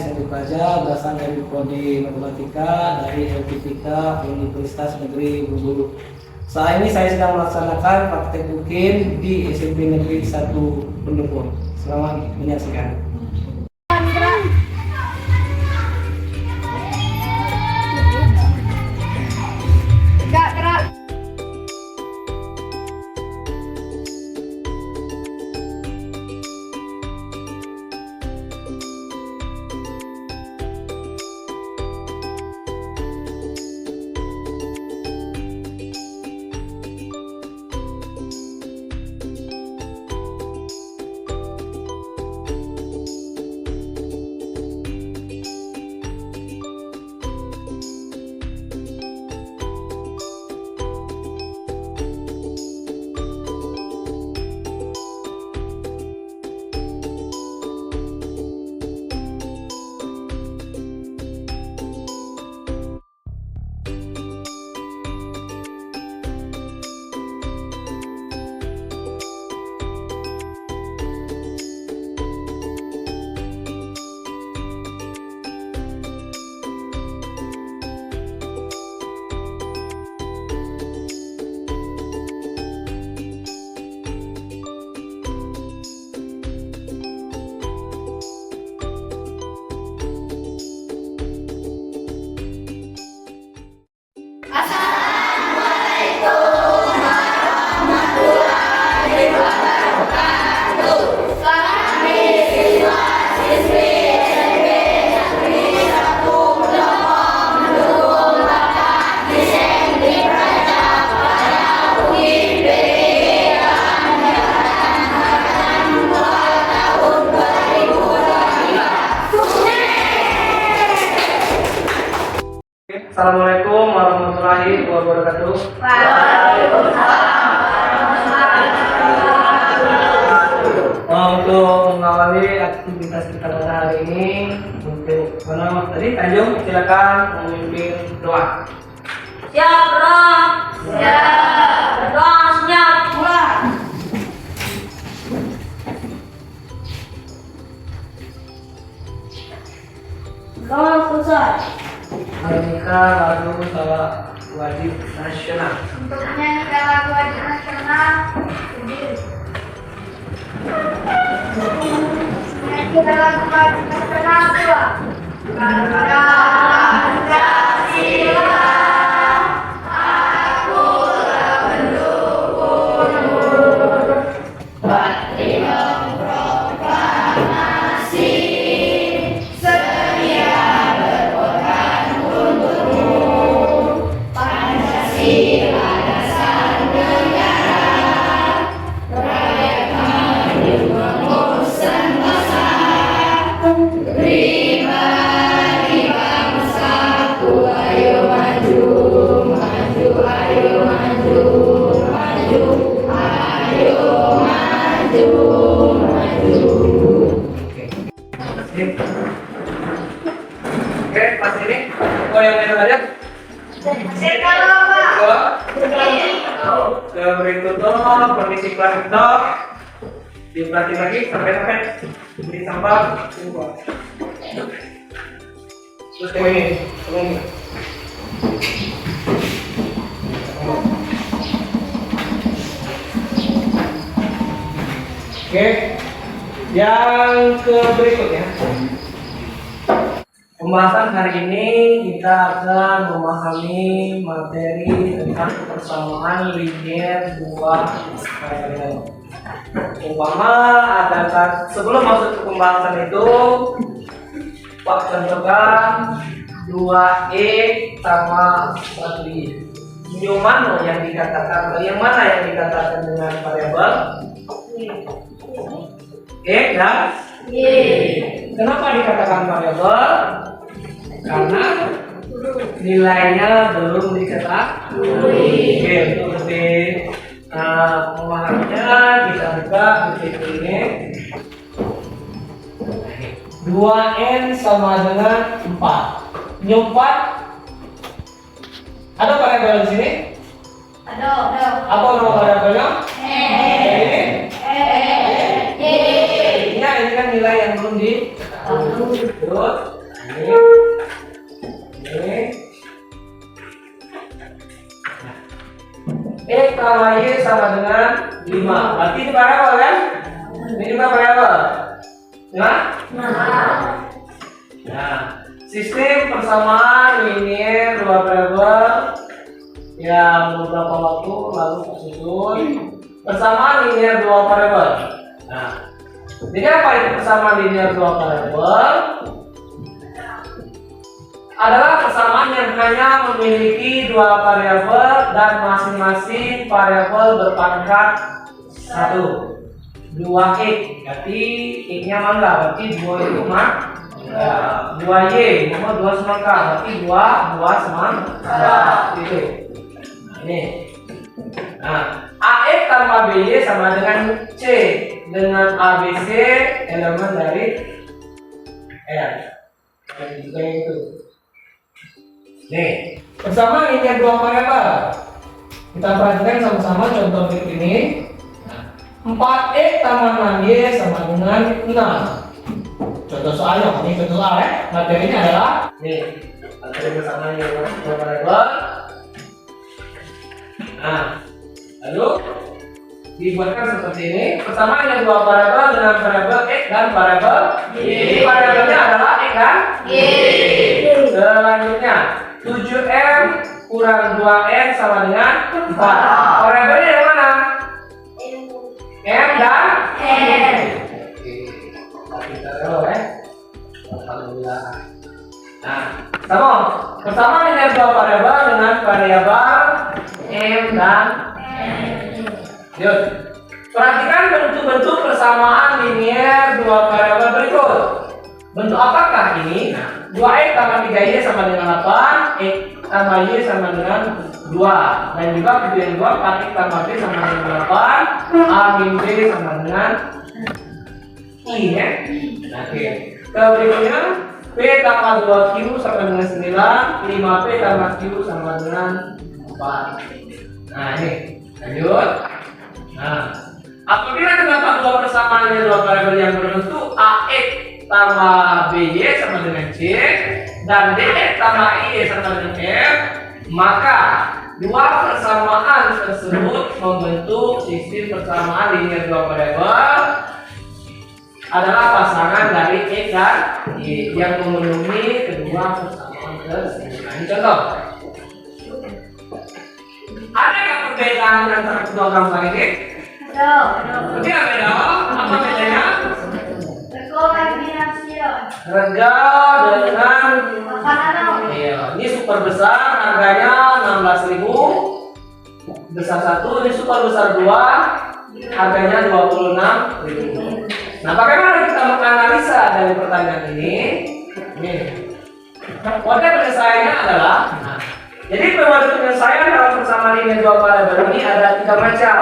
SMP Praja berasal dari Prodi Matematika dari LPTK Universitas Negeri Bengkulu. Saat ini saya sedang melaksanakan praktek UKIN di SMP Negeri 1 Pendopo. Selamat menyaksikan. Assalamualaikum warahmatullahi wabarakatuh. Untuk mengawali aktivitas kita pada hari ini, untuk tadi Tanjung silakan memimpin doa. Siap, Rob. Siap. Berdoa siap pula. Doa selesai. Menyanyikan lagu wajib nasional. Untuk menyanyikan lagu wajib nasional, menyanyikan lagu wajib nasional dua. Pancasila, aku telah mendukung. Patriot proklamasi, sedia berkorban untukmu. Pancasila dasar negara, rakyat maju mengusung bangsa. Terima bangsaku, ayo maju, maju, ayo maju, maju, ayo maju, maju. Oke, pas ini yang minum aja. Kalau Pak. Berikutnya kondisi kelas itu diperhati lagi sampai di sampah semua. Terus ini, Oke, yang berikutnya. Pembahasan hari ini kita akan memahami materi tentang persamaan linier dua variabel. Umpama ada sebelum masuk ke pembahasan itu, Pak contohkan 2e sama 1i. Yang mana yang dikatakan dengan variabel? Dan kenapa dikatakan variabel? Karena nilainya belum diketahui. Oke, untuk lebih memahaminya kita buka buku ini. 2n sama dengan 4. Ini 4. Ada variabel di sini? Ada. Apa nama variabelnya? Ini kan nilai yang belum diketahui. Terus tambah Y sama dengan 5. Berarti ini variabel kan? Ini juga variabel. Nah, sistem persamaan linear dua variabel yang beberapa waktu lalu tersusun. Persamaan linear dua variabel. Nah, jadi apa itu persamaan linear dua variabel? Adalah persamaan yang hanya memiliki dua variabel dan masing-masing variabel berpangkat 1. 2x, berarti x-nya mana? Berarti 2 itu mah 2y, nomor 2 semangka, berarti 2 semangka. Gitu. Nah, ini. Nah, AX tambah BY sama dengan C, dengan ABC elemen dari R. Jadi juga itu. Nih, persamaan linear dua variabel. Kita perhatikan sama-sama contoh berikut ini. 4x tambah 6y sama dengan 6. Contoh soalnya, ini contoh soal ya. Materinya adalah nih, materi persamaan linear dua variabel. Nah, lalu dibuatkan seperti ini. Persamaan linear dua variabel dengan variabel x dan variabel y. Jadi variabelnya adalah x dan y. Selanjutnya 7m kurang 2n sama dengan 4. Variabelnya yang mana? M dan N. Kita taruh ya. Alhamdulillah. Nah, sama. Persamaan linear dua variabel dengan variabel M dan N. Yuk. Perhatikan bentuk-bentuk persamaan linear dua variabel berikut. Bentuk apakah ini? 2x tambah 3y sama dengan 8, x tambah y sama dengan 2. Dan juga bentuk yang kedua 4x tambah b sama dengan 8, a min b sama dengan i ya. Oke. Berikutnya p tambah 2q sama dengan 9, 5p tambah q sama dengan 4. Nah ini lanjut. Nah, apabila terdapat dua persamaan dua variabel yang berbentuk ax tambah by sama dengan c dan dx tambah y sama dengan f, maka dua persamaan tersebut membentuk sistem persamaan linear dua variabel adalah pasangan dari x dan y yang memenuhi kedua persamaan tersebut. Nah, ini contoh. Adakah perbedaan antara kedua gambar ini? Ada. Beda. Apa bedanya? Harga dengan makanan. iya, ini super besar harganya 16.000. Besar 1, ini super besar 2 harganya 26.000. Nah, bagaimana kita menganalisa dari pertanyaan ini? Nih. Kode penyelesaiannya adalah jadi metode penyelesaian dalam persamaan linear dua variabel ini ada 3 macam.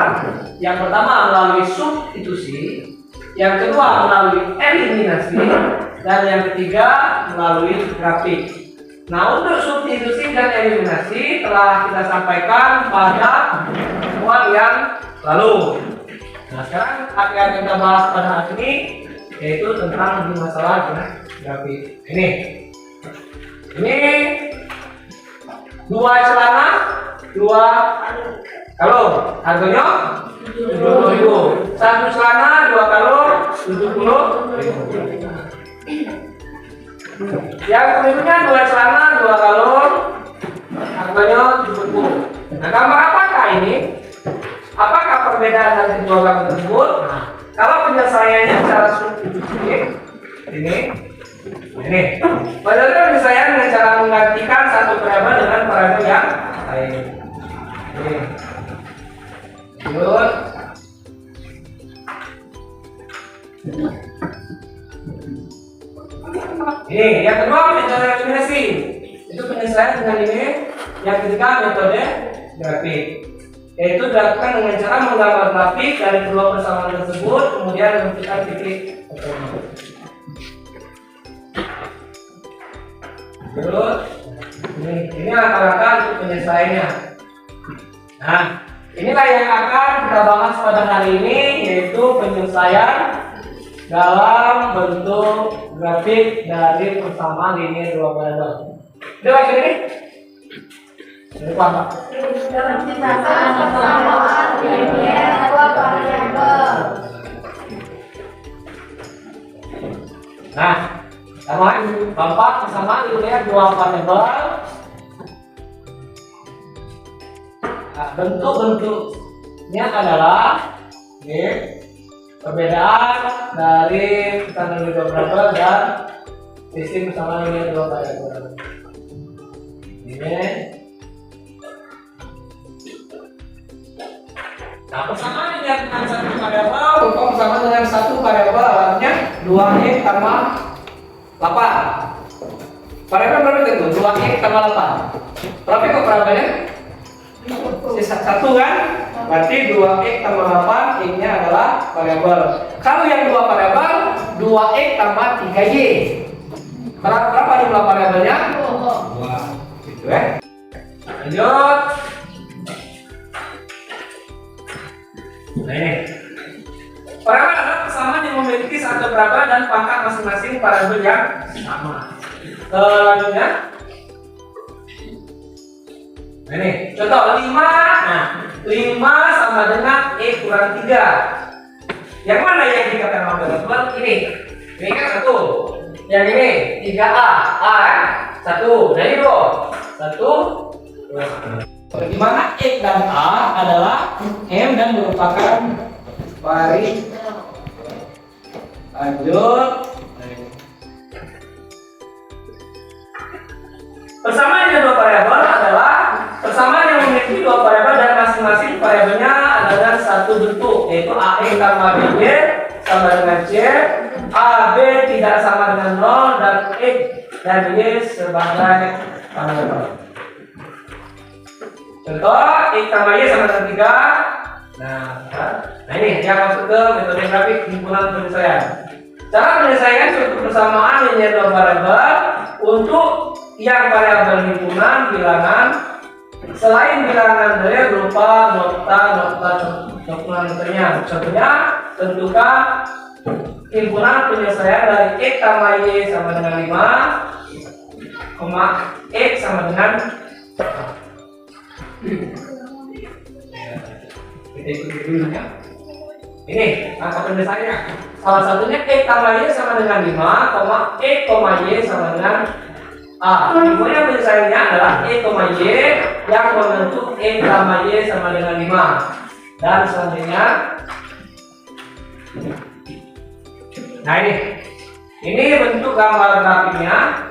Yang pertama melalui substitusi, yang kedua melalui eliminasi, dan yang ketiga melalui grafik. Nah, untuk substitusi dan eliminasi telah kita sampaikan pada pertemuan yang lalu. Nah, sekarang akan kita bahas pada hari ini yaitu tentang masalah grafik. Ini dua celana, dua kalung, harganya 70.000. Satu celana, dua kalung, 70.000. Yang berikutnya dua celana, dua kalung, harganya 70. Nah, gambar apakah ini? Apakah perbedaan dari kedua gambar tersebut? Nah, kalau penyelesaiannya secara substitusi, ini. Padahal penyelesaian dengan cara menggantikan satu variabel dengan variabel yang lain. Ini. Lanjut. Ini yang kedua metode eliminasi. Itu penyelesaian dengan ini. Yang ketiga metode grafik. Yaitu dilakukan dengan cara menggambar grafik dari kedua persamaan tersebut, kemudian menentukan titik pertemuan. Terus ini rata-rata untuk penyelesaiannya. Nah, inilah yang akan kita bahas pada hari ini, yaitu penyelesaian dalam bentuk grafik dari persamaan linear dua variabel. Udah baca ini? Depan, Pak. Perpisahan persamaan linear dua variabel. Nah, sama Bapak persamaan linear dua variabel. Nah, bentuk-bentuknya adalah ini, perbedaan dari persamaan linear dua variabel dan sistem persamaan linear dua variabel. Ini. Nah, persamaan dengan satu variabel, berupa persamaan dengan satu variabel artinya 2x tambah 8. Variabel berapa itu? 2x tambah 8. Berapa kok variabelnya? Sisa 1 kan? Berarti 2x tambah 8, x-nya adalah variabel. Kalau yang dua variabel, 2x tambah 3y. Berapa jumlah variabelnya? 2. Gitu ya. Lanjut. Nah ini, variabel adalah persamaan yang memiliki satu variabel dan pangkat masing-masing variabel yang sama. Selanjutnya, nah ini, contoh 5. Nah, 5 sama dengan x kurang 3. Yang mana yang dikatakan variabel? Ini kan 1. Yang ini 3a, a kan? 1. Nah ini bro, 1. Di mana x dan a adalah m dan merupakan variabel. Lanjut. Persamaan yang dua variabel adalah persamaan yang memiliki dua variabel dan masing-masing variabelnya adalah satu bentuk, yaitu a x tambah b y sama dengan c, a b tidak sama dengan 0 dan x dan y sebagai variabel. Contoh, x tambah y sama dengan 3. Nah ini yang masuk ke metode grafik himpunan penyelesaian. Cara menyelesaikan suatu persamaan linear dua variabel untuk yang variabel himpunan bilangan selain bilangan dari berupa notanya. Contohnya, tentukan himpunan penyelesaian dari x tambah y sama dengan 5, x sama dengan kita ikuti dulu ya. Ini angka penyelesaiannya. Salah satunya x tambah y sama dengan 5, x, y sama dengan a. Himpunan penyelesaiannya adalah x, y yang membentuk x tambah y sama dengan 5. Dan selanjutnya, nah ini bentuk gambar grafiknya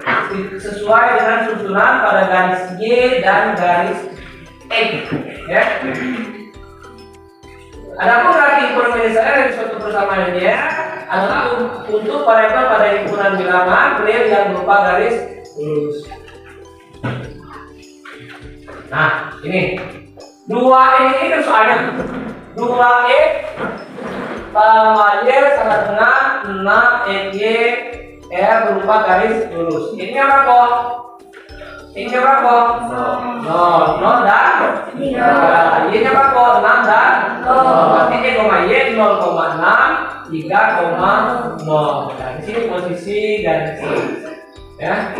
sesuai dengan susunan pada garis y dan garis x, ya. Adapun grafik himpunan penyelesaian dari suatu persamaan linear adalah untuk variabel pada himpunan bilangan real yang berupa garis lurus. Nah, ini 2x ini kan soalnya 2x tambah y sama dengan 6xy berupa garis lurus. Ini berapa? Ini berapa? 0 dan 3. Y-nya berapa? 6 dan 0. Berarti y, 0,6, 3,0. Nah, di sini posisi garis. Ya.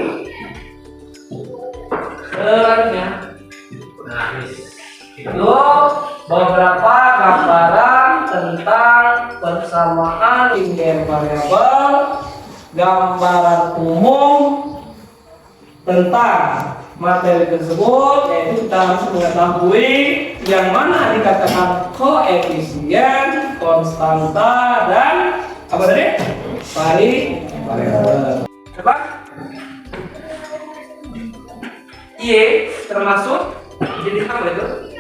Selanjutnya, nah, itu beberapa gambaran tentang persamaan linear variabel, gambaran umum tentang materi tersebut, yaitu kita harus mengetahui yang mana dikatakan koefisien, konstanta, dan apa tadi? Variabel. Coba. Y termasuk jenis apa itu?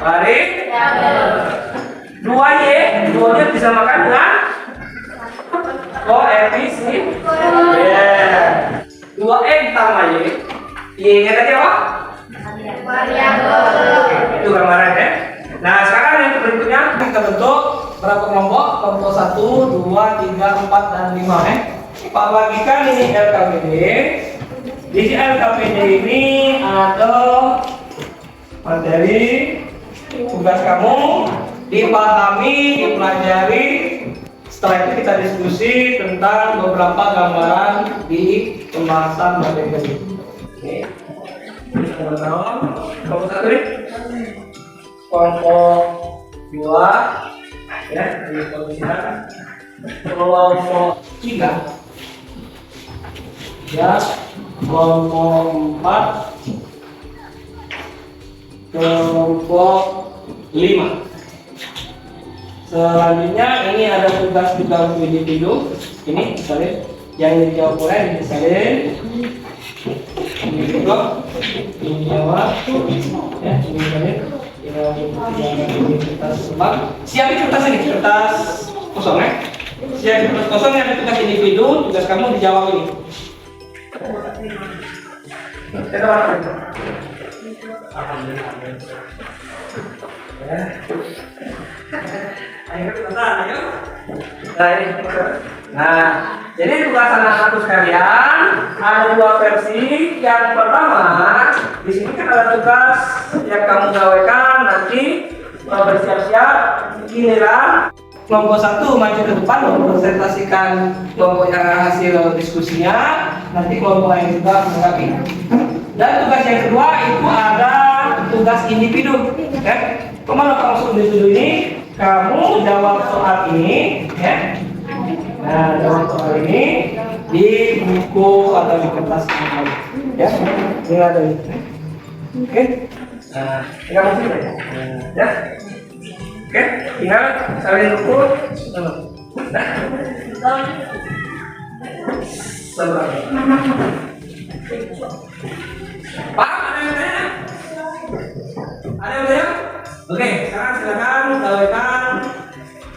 Variabel. 2y, 2-nya disamakan dengan koefisien. Yeah. 2x tambah y-nya tadi apa? Variabel. Itu gambarannya. Nah, sekarang yang berikutnya kita bentuk berapa kelompok? Kelompok 1, 2, 3, 4, dan 5. Pak bagikan ini LKPD. Di LKPD ini ada materi tugas kamu dipahami, dipelajari. Setelah itu kita diskusi tentang beberapa gambaran di pembahasan materi ini. Oke. tahun. Kelompok 1 nih. Kelompok 2 ya, di posisikan. Kelompok 3 ya, kelompok 4, kelompok 5. Selanjutnya ini ada tugas juga untuk individu. Ini misalnya yang dijawab oleh misalnya ini juga ini jawab ya, ini misalnya ini kertas sebab siapin kertas ini, kertas kosong ya. Siapin kertas kosong yang ada tugas individu, tugas kamu dijawab ini. Kita warna itu. Ya. Ayo kita ayo. Nah, jadi tugas anak-anakku sekalian ada 2 versi. Yang pertama, di sini kan ada tugas yang kamu gawekan nanti bersiap-siap giliran kelompok 1 maju ke depan mempresentasikan kelompok yang hasil diskusinya, nanti kelompok lain juga menanggapi. Dan tugas yang kedua itu ada tugas individu. Kemana masuk individu ini? Kamu jawab soal ini, ya. Nah, jawab soal ini di buku atau di kertas ini, ya. Ini ada ini. Oke. Nah, tinggal masuk ya. Oke, tinggal salin buku. Nah. Pak, ada yang tanya? Ada yang tanya? Oke, sekarang silakan gawekan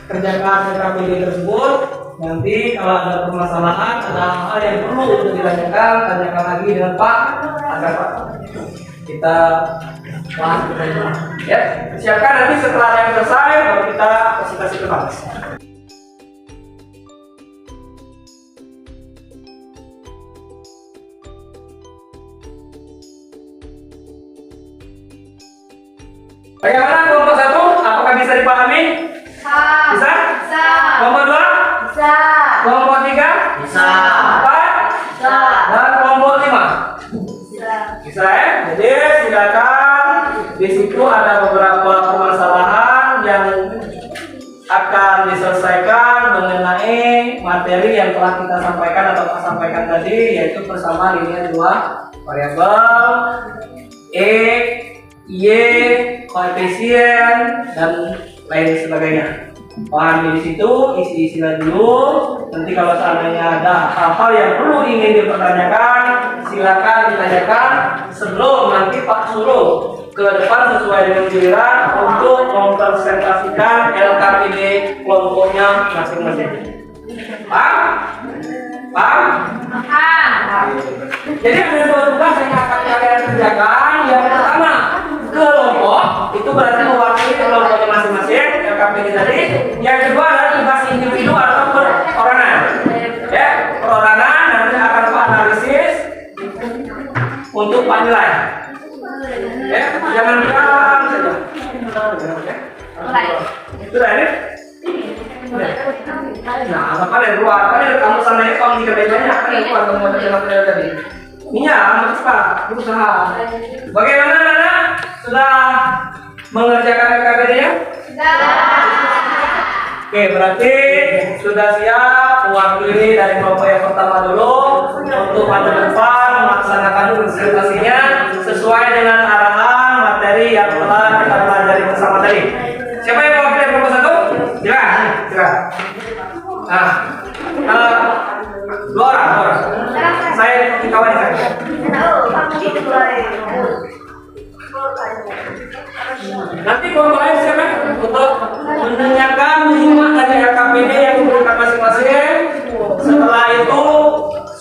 kerjakan RKPD tersebut. Nanti kalau ada permasalahan, ada hal yang perlu untuk ditanyakan, tanyakan lagi dengan Pak agar Pak kita bahas bersama. Ya, siapkan nanti setelah yang selesai baru kita presentasi ke Pak. Bagaimana kelompok 1? Apakah bisa dipahami? Bisa? Bisa. Kelompok 2? Bisa. Kelompok 3? Bisa. 4? Bisa. Dan kelompok 5? Bisa. Bisa ya? Jadi silakan di situ ada beberapa permasalahan yang akan diselesaikan mengenai materi yang telah kita sampaikan atau Pak sampaikan tadi, yaitu persamaan linear 2 variabel X, Y, koefisien dan lain sebagainya. Pahami di situ, isi-isinya dulu. Nanti kalau seandainya ada hal-hal yang perlu ingin dipertanyakan, silakan ditanyakan sebelum nanti Pak suruh ke depan sesuai dengan giliran untuk mempresentasikan LKPD kelompoknya masing-masing. Paham? Paham? Paham. Jadi ada 2 tugas yang akan kalian kerjakan. Yang pertama, kelompok itu berarti mewakili kelompoknya masing-masing LKPD tadi. Yang kedua adalah tugas individu atau perorangan. Ya, perorangan nanti akan Pak analisis untuk Pak nilai. Ya, jangan bilang saja. Sudah ini? Nah, apa dari luar? Kan kamu sana ya, kamu di kebaikannya kan dari luar kamu dengan model tadi. Iya, cepat, berusaha. Bagaimana Nana? Sudah mengerjakan LKPD-nya? Sudah. Oke, berarti sudah siap mewakili dari kelompok yang pertama dulu untuk maju depan melaksanakan presentasinya sesuai dengan arahan materi yang telah kita pelajari bersama tadi. Siapa yang mewakili kelompok 1? Silakan, silakan. Nah, 2 orang. Saya kawan saya. Nanti kelompok lain siapa untuk menanyakan menyimak dari LKPD yang diberikan masing-masing. Setelah itu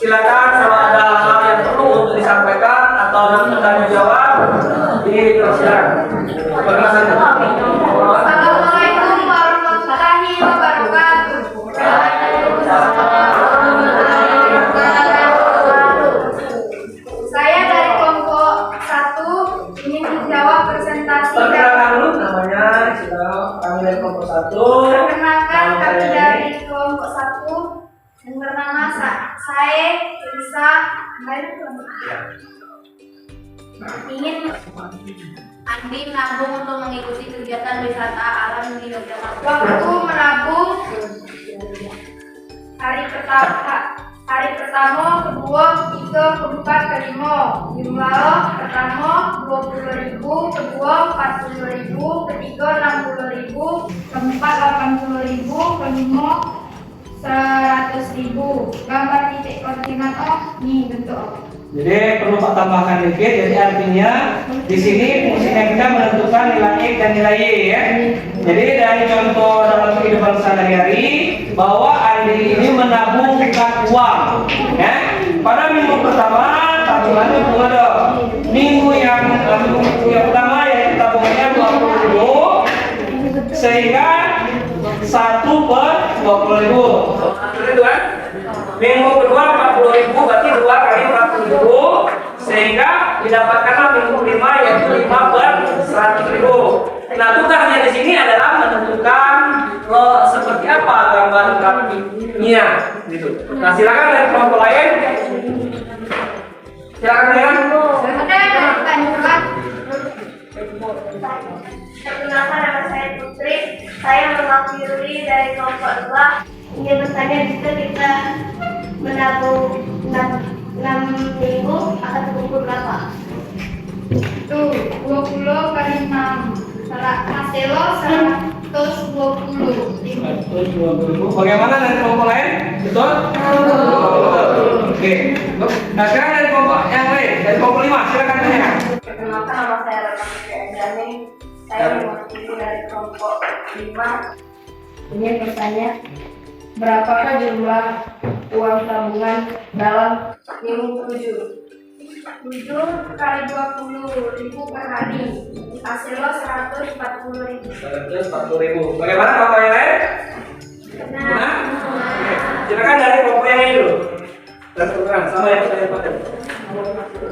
silakan kalau ada hal yang perlu untuk disampaikan atau nanti tanya jawab dipersilakan. Assalamualaikum warahmatullahi wabarakatuh. Saya dari kelompok 1 ingin menjawab presentasi. Perkenalkan dulu namanya, kami dari kelompok 1. Perkenalkan kami dari kelompok 1 yang bernama saya Risa. ingin Andi menabung untuk mengikuti kegiatan wisata alam di Yogyakarta. waktu menabung hari pertama, kedua, ketiga, keempat, kelima. Jumlah pertama 20.000, kedua 40.000, ketiga 60.000, keempat 80.000, kelima 100.000. Gambar titik koordinat nih bentuk. Jadi perlu Pak tambahkan dikit. Jadi artinya di sini fungsi MK menentukan nilai X dan nilai Y ya. Jadi dari contoh dalam kehidupan sehari-hari bahwa Andi ini menabungkan uang ya. Pada minggu pertama tabungannya bunga dong. Minggu yang pertama yaitu tabungannya 20.000 sehingga 1 per 20.000. Itu kan? Minggu kedua 40.000 berarti 2 kali 40.000 sehingga didapatkanlah minggu kelima yaitu 5 per 100.000. Nah tugasnya di sini adalah menentukan seperti apa gambar grafiknya gitu. Nah silakan dari kelompok lain. Silakan ya. Perkenalkan, nama saya Putri. Saya mewakili dari kelompok 2. Ingin bertanya jika kita menabung 6 minggu akan terkumpul berapa? Tuh, 20 kali 6. Hasilnya 120. 120.000. Bagaimana dari kelompok lain? Betul? Oke. Nah sekarang dari kelompok yang lain, dari kelompok 5 silakan tanya. Perkenalkan, nama saya Rata Fitriani. Saya mewakili dari kelompok 5. Ingin bertanya, berapakah jumlah uang tabungan dalam minggu 7? 7 kali 20.000 per hari. Hasilnya 140.000. 140.000. Bagaimana kelompok yang lain? Nah, silakan dari kelompok yang ini dulu. Dan tukeran sama yang saya pakai.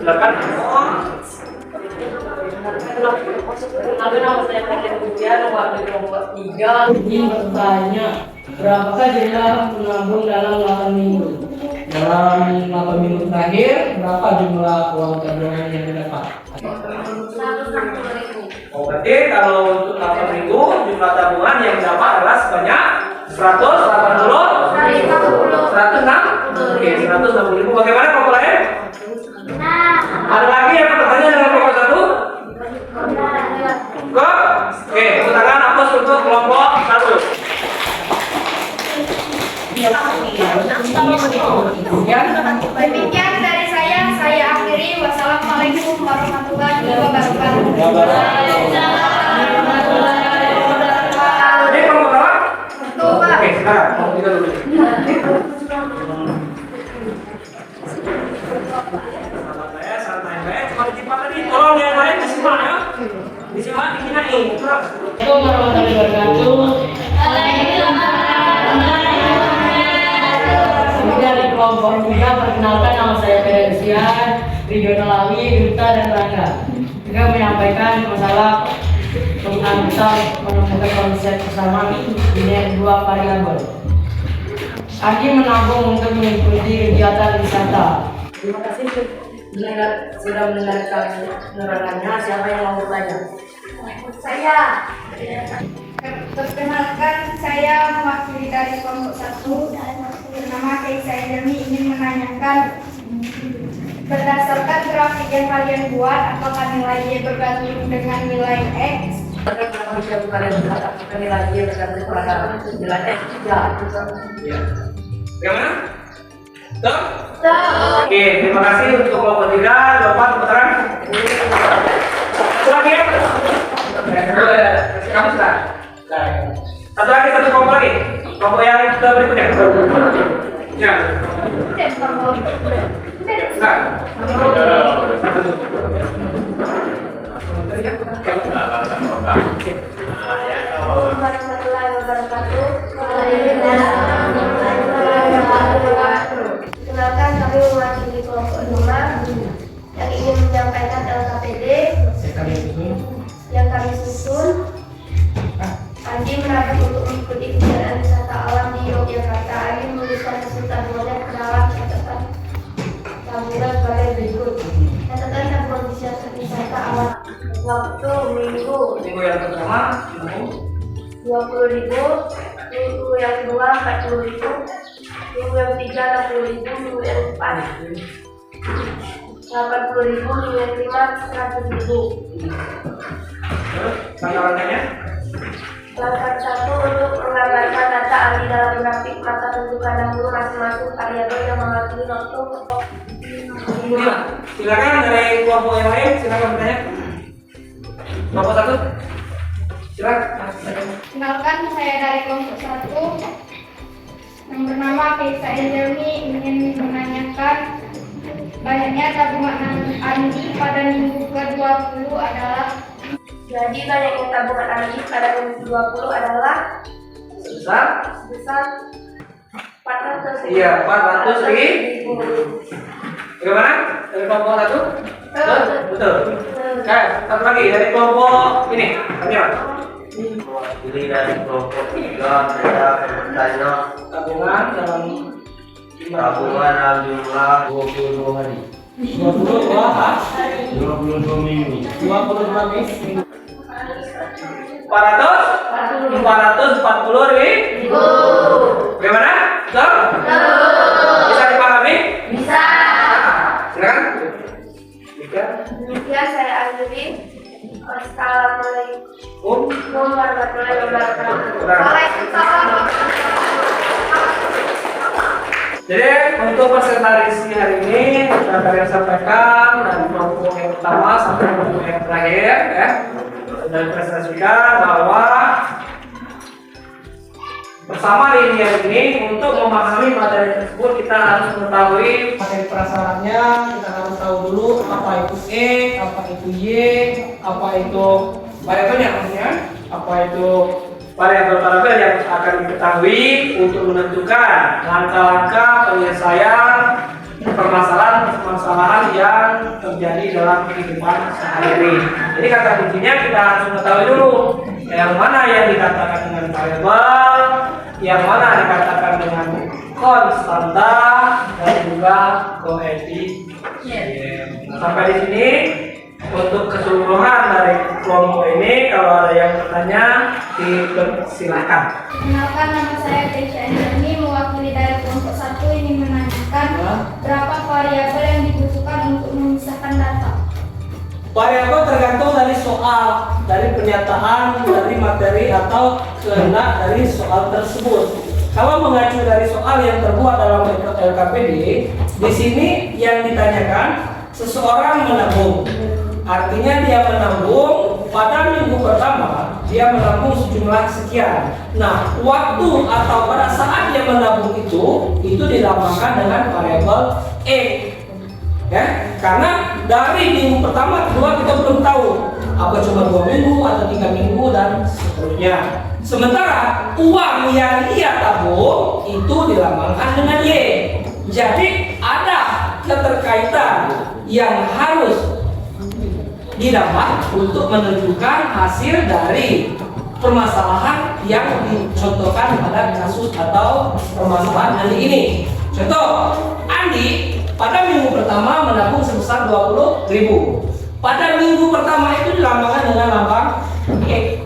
Silakan. Ada nama saya Pakai Budian, wakil kelompok 3. Ingin bertanya, berapakah jumlah menabung dalam 8 minggu? Dalam 8 minggu terakhir, berapa jumlah uang tabungan yang didapat? 160.000. Oh, berarti kalau untuk 8 minggu, jumlah tabungan yang didapat adalah sebanyak 180. 106. Oke, 160.000. Bagaimana kelompok lain? Ada lagi yang bertanya dengan kelompok 1? Kok? Oke, tepuk tangan hapus untuk kelompok 1. Demikian dari saya akhiri. Wassalamualaikum warahmatullahi wabarakatuh. Ini kelompok berapa? Tuh, Pak. Oke, sekarang kelompok 3 dulu. Santai, cuma disimak tadi. Tolong yang lain disimak ya. Disimak, dikinain. Assalamualaikum warahmatullahi wabarakatuh. Dari kelompok 3, perkenalkan nama saya Ferensian, Ridonalawi, Duta dan Rangga. Juga menyampaikan masalah penggunaan besar menemukan konsep bersama biner 2 variabel. Andi menabung untuk mengikuti kegiatan wisata. Terima kasih sudah mendengarkan penerangannya. Siapa yang mau bertanya? Saya. Perkenalkan, saya mewakili dari kelompok 1. Bernama Keisha Demi, ingin menanyakan berdasarkan grafik yang kalian buat, apakah nilai Y bergantung dengan nilai X? Apakah kalian mengatakan nilai Y bergantung pada nilai X? Ya. Bagaimana? Betul? Oke, terima kasih untuk kelompok 3. Bapak, putaran. Satu lagi ya? Kamu sudah? Satu lagi, satu kelompok lagi. Kelompok yang berikutnya. Ya. Assalamualaikum warahmatullahi wabarakatuh. Kenalkan, kami mewakili kelompok 2 yang ingin menyampaikan LKPD yang kami susun. Andi menabung untuk mengikuti kegiatan wisata alam di Yogyakarta. Andi menuliskan hasil tabungannya ke dalam catatan tabungan sebagai berikut. Catatan tabungan wisata Waktu minggu Minggu yang pertama 20.000, minggu yang kedua 40.000, minggu yang ketiga 60.000, minggu yang keempat 80.000, minggu yang kelima 100.000. Terus langkah-langkahnya? Langkah 1, untuk menggambarkan data ahli dalam grafik, maka tentukan dahulu masing-masing variabel yang mewakili waktu. Silakan dari kelompok yang lain, silakan bertanya. Kelompok 1, silakan. Kenalkan, saya dari kelompok 1 yang bernama Kaisa Enjelmi, ingin menanyakan banyaknya tabungan Andi pada minggu ke-20 adalah. Jadi banyaknya tabungan Andi pada minggu 20 adalah Sebesar? 400.000. Iya, 400.000. Bagaimana? Dari kelompok 1? Betul. Oke, satu lagi dari kelompok ini. Kamila. Mewakili dari kelompok 3, saya bertanya Tabungan dalam tabungan dalam jumlah 22 hari, 22 minggu. 22 minggu. 440.000. Bagaimana? Betul? Bisa dipahami? Bisa. Silakan. Tiga. Demikian saya akhiri. Assalamualaikum Um. warahmatullahi wabarakatuh. Waalaikumsalam. Jadi untuk presentasi hari ini sudah kalian sampaikan dari kelompok yang pertama sampai kelompok yang terakhir ya. Sudah dipresentasikan bahwa bersama linear ini untuk memahami materi tersebut kita harus mengetahui materi prasyaratnya, kita harus tahu dulu apa itu E, apa itu Y, apa itu variabelnya maksudnya, apa itu variabel-variabel yang akan diketahui untuk menentukan langkah-langkah penyelesaian permasalahan-permasalahan yang terjadi dalam kehidupan sehari-hari. Jadi kata kuncinya kita harus mengetahui dulu yang mana yang dikatakan dengan variabel, yang mana dikatakan dengan konstanta dan juga koefisien. Sampai di sini untuk keseluruhan dari kelompok ini, kalau ada yang bertanya dipersilakan. Kenalkan, nama saya Kaisa Enjelmi, mewakili dari kelompok 1 ini menanyakan berapa variabel yang dibutuhkan untuk memisahkan data. Variabel tergantung dari soal, dari pernyataan, dari materi atau kehendak dari soal tersebut. Kalau mengacu dari soal yang terbuat dalam LKPD, di sini yang ditanyakan seseorang menabung. Artinya dia menabung pada minggu pertama, dia menabung sejumlah sekian. Nah, waktu atau pada saat dia menabung itu dilambangkan dengan variabel E. Ya, karena dari minggu pertama, kedua kita belum tahu apa cuma 2 minggu atau 3 minggu dan seterusnya. Sementara uang yang ia tabung itu dilambangkan dengan Y. Jadi ada keterkaitan yang harus didapat untuk menentukan hasil dari permasalahan yang dicontohkan pada kasus atau permasalahan Andi ini. Contoh, Andi pada minggu pertama menabung sebesar 20.000. Pada minggu pertama itu dilambangkan dengan lambang X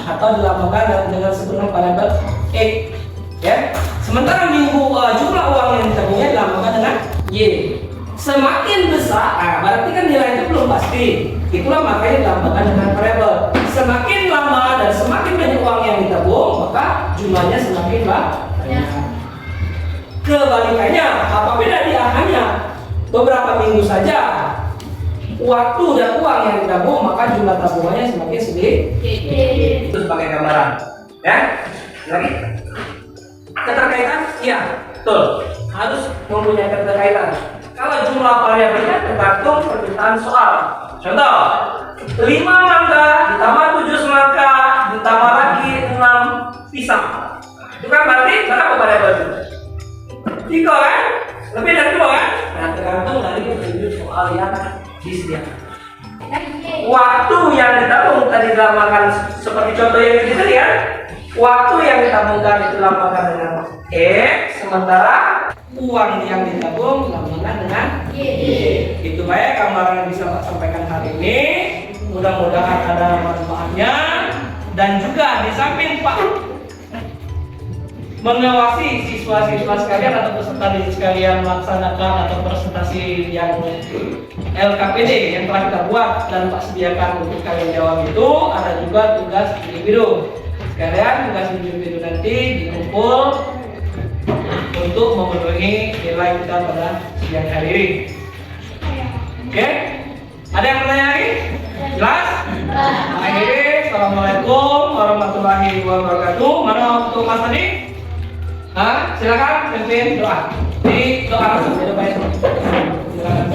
atau dilambangkan dengan sebutan variabel X, ya. Sementara minggu jumlah uang yang ditabungnya dilambangkan dengan Y. Semakin besar, berarti kan nilai itu belum pasti. Itulah makanya dilambangkan dengan variabel. Semakin lama dan semakin banyak uang yang ditabung, maka jumlahnya semakin banyak. Kebalikannya, apabila dia hanya beberapa minggu saja waktu dan uang yang ditabung, maka jumlah tabungannya semakin sedikit. Itu sebagai gambaran, ya. Lagi keterkaitan, iya, betul. Harus mempunyai keterkaitan. Kalau jumlah variabelnya tergantung permintaan soal. Contoh, 5 mangga ditambah 7 semangka ditambah lagi 6 pisang. Itu kan berarti berapa variabel itu? 3 kan? Lebih dari 2 kan? Nah, tergantung dari petunjuk soal yang disediakan. Waktu yang ditabung tadi dilambangkan seperti contoh yang kita lihat. Waktu yang ditabungkan itu dilambangkan dengan X, sementara uang yang ditabung dilambangkan dengan Y. Itu baik gambaran yang bisa saya sampaikan hari ini. Mudah-mudahan ada manfaatnya, dan juga di samping Pak mengawasi siswa-siswa sekalian atau peserta didik sekalian melaksanakan atau presentasi yang LKPD yang telah kita buat dan Pak sediakan untuk kalian jawab itu, ada juga tugas individu. Sekalian tugas individu nanti dikumpul untuk memenuhi nilai kita pada siang hari ini. Oke? Ada yang bertanya lagi? Jelas? Akhirnya, Assalamualaikum warahmatullahi wabarakatuh. Mana untuk Mas tadi? Hah? Silakan pimpin doa. Di doa langsung ya, baik. Silakan.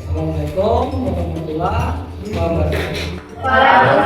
Assalamualaikum warahmatullahi wabarakatuh.